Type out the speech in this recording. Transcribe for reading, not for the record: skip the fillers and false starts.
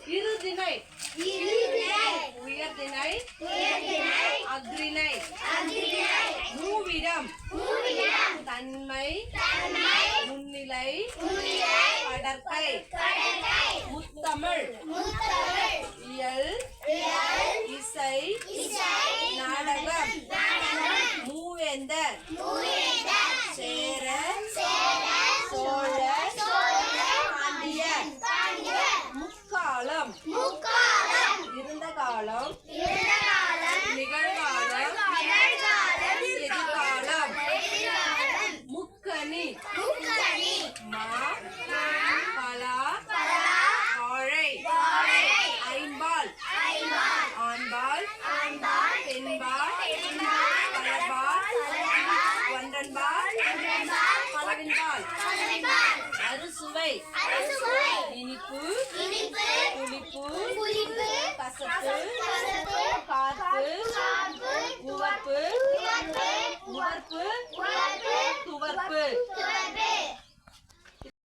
இருதிணை உயர்திணை அஃறிணை மூவிடம் தன்மை முன்னிலை படர்க்கை முத்தமிழ் இயல் இசை நாடகம் மூவேந்தர் சேர சோழ பாண்டியர் முக்காலம் இருந்த காலம் நிகழ்காலம் எதிர்காலம் முக்கணி மா பலா வாழை ஐம்பால் ஆண்பால் பெண்பால் பலபால் ஒன்றன்பால் பலவின்பால் அறுசுவை இனிப்பு புளிப்பு கசப்பு காப்பு உவப்பு துவர்ப்பு